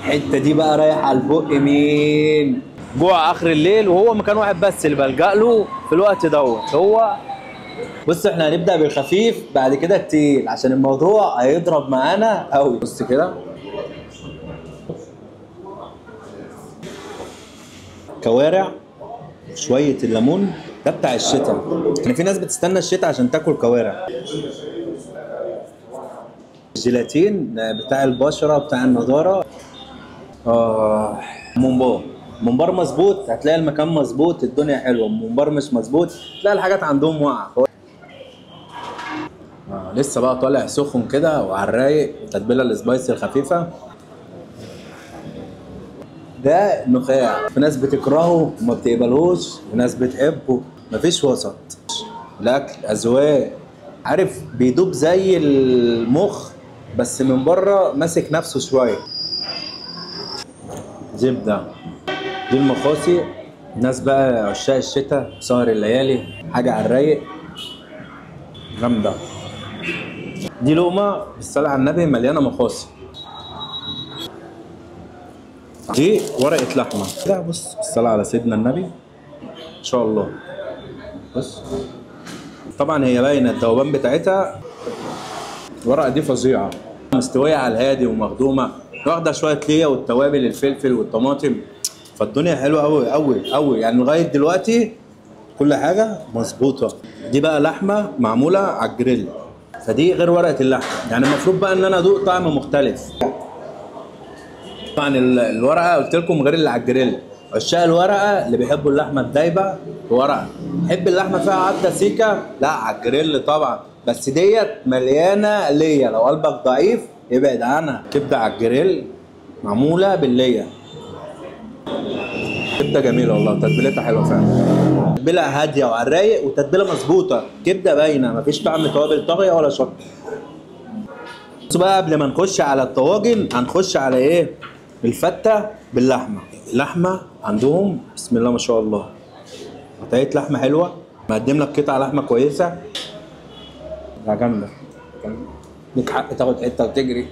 الحته دي بقى رايحه على البق مين؟ جوع اخر الليل، وهو مكان واحد بس اللي بلجأ له في الوقت دوت هو. بص احنا هنبدأ بالخفيف بعد كده التقيل عشان الموضوع هيضرب معانا قوي. بص كده كوارع، شوية الليمون ده بتاع الشتاء، يعني في ناس بتستنى الشتاء عشان تاكل كوارع. الجيلاتين بتاع البشرة بتاع النضارة. ممبار، ممبار مظبوط هتلاقي المكان مظبوط الدنيا حلوة، ممبار مش مظبوط تلاقي الحاجات عندهم واقعة. لسه بقى طالع سخن كده وعلى الرايق، تتبيله السبايسي الخفيفه. ده نخاع، في ناس بتكرهه وما بتقبلهوش وناس بتحبه، مفيش وسط. الاكل اذواق، عارف بيدوب زي المخ بس من بره ماسك نفسه شويه. زبده دي المخاصي، الناس بقى عشاق الشتاء سهر الليالي، حاجه على الرايق جامده. دي لقمه بالصلاه على النبي مليانه مخاصي. دي ورقه لحمه. لا بص بالصلاه على سيدنا النبي ان شاء الله. بص طبعا هي باينه الذوبان بتاعتها. الورقه دي فظيعه، مستويه على الهادي ومخدومه، واخده شويه ليا والتوابل الفلفل والطماطم، فالدنيا حلوه قوي قوي قوي يعني لغايه دلوقتي كل حاجه مظبوطه. دي بقى لحمه معموله على الجريل، فدي غير ورقه اللحمه، يعني المفروض بقى ان انا ادوق طعم مختلف. طبعا الورقه قلت لكم غير اللي على الجريل. عشاق الورقه اللي بيحبوا اللحمه الدايبه ورقه، حب اللحمه فيها عدة سيكه لا على الجريل طبعا، بس ديت مليانه ليا، لو قلبك ضعيف ابعد عنها. كبده على الجريل معموله بالليا، كبده جميله والله، تتبيلتها حلوه فعلا، تتبيله هاديه وعلى الرايق وتتبيله مظبوطه، كبده باينه مفيش طعم توابل طاغيه ولا شطه. بص بقى قبل ما نخش على الطواجن هنخش على ايه؟ الفته باللحمه. اللحمه عندهم بسم الله ما شاء الله، قطعيه لحمه حلوه، مقدم لك قطعه لحمه كويسه. لا جامده، ليك حق تاخد حته وتجري.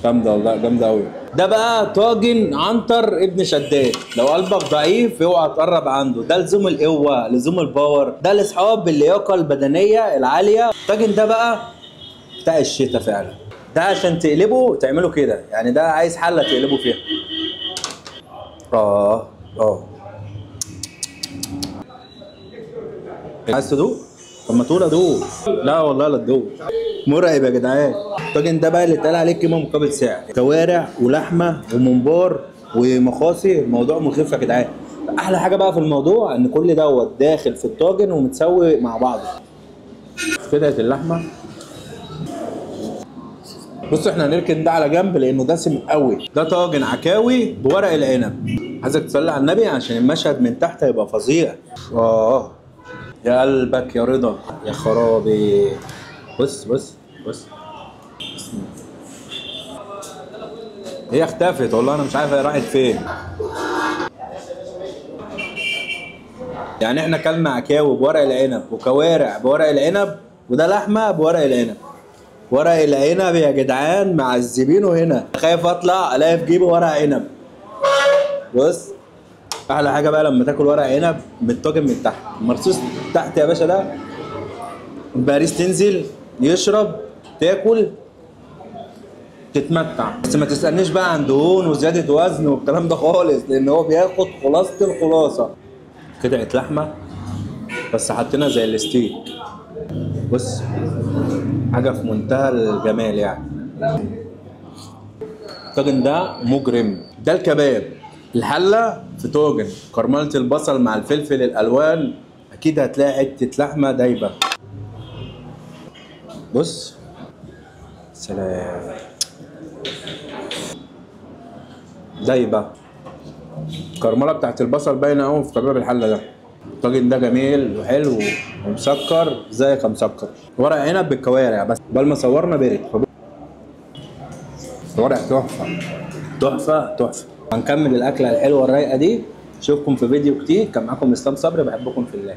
جامده والله، جامده قوي. ده بقى طاجن عنتر ابن شداد، لو قلبك ضعيف اوعى تقرب عنده، ده لزوم القوه لزوم الباور، ده لاصحاب اللياقه البدنيه العاليه. الطاجن ده بقى بتاع الشتاء فعلا، ده عشان تقلبه تعمله كده، يعني ده عايز حله تقلبه فيها. عايز تدوق؟ طب ما تقول ادوق. لا والله لا تدوق، مرعب يا جدعان. الطاجن ده بقى اللي اتقال عليه قيمه مقابل سعر، كوارع ولحمه وممبار ومخاصي، الموضوع مخيف يا جدعان. احلى حاجه بقى في الموضوع ان كل دوت داخل في الطاجن ومتسوي مع بعضه. قطعه اللحمه، بص احنا هنركن ده على جنب لانه دسم قوي. ده طاجن عكاوي بورق العنب، عايزك تصلي على النبي عشان المشهد من تحت هيبقى فظيع. يا قلبك يا رضا يا خرابي. بص بص بص، هي اختفت والله، انا مش عارف هي راحت فين. يعني احنا كلنا عكاوي بورق العنب وكوارع بورق العنب، وده لحمه بورق العنب. ورق العنب يا جدعان معذبينه هنا، خايف اطلع الاقي في جيبي ورق عنب. بص احلى حاجه بقى لما تاكل ورق عنب متطاجن من تحت، مرصوص تحت يا باشا، ده الباريس تنزل يشرب تاكل تتمتع. بس ما تسالنيش بقى عن دهون وزياده وزن والكلام ده خالص، لان هو بياخد خلاصه الخلاصه. قطعه لحمه بس حطينا زي الستيك، بص حاجه في منتهى الجمال يعني. الطاجن ده مجرم. ده الكباب، الحله في طاجن كرمله البصل مع الفلفل الالوان، اكيد هتلاقي حته لحمه دايبه. بص سلام، دايبه الكرمله بتاعت البصل باينه قوي في كباب الحله ده. الطاجن ده جميل وحلو ومسكر زيك مسكر. ورق عنب بالكوارع بس قبل ما صورنا برد. ورق تحفه تحفه تحفه. هنكمل الاكله الحلوه الرايقه دي، اشوفكم في فيديو جديد. كان معاكم اسلام صبري، بحبكم في الله.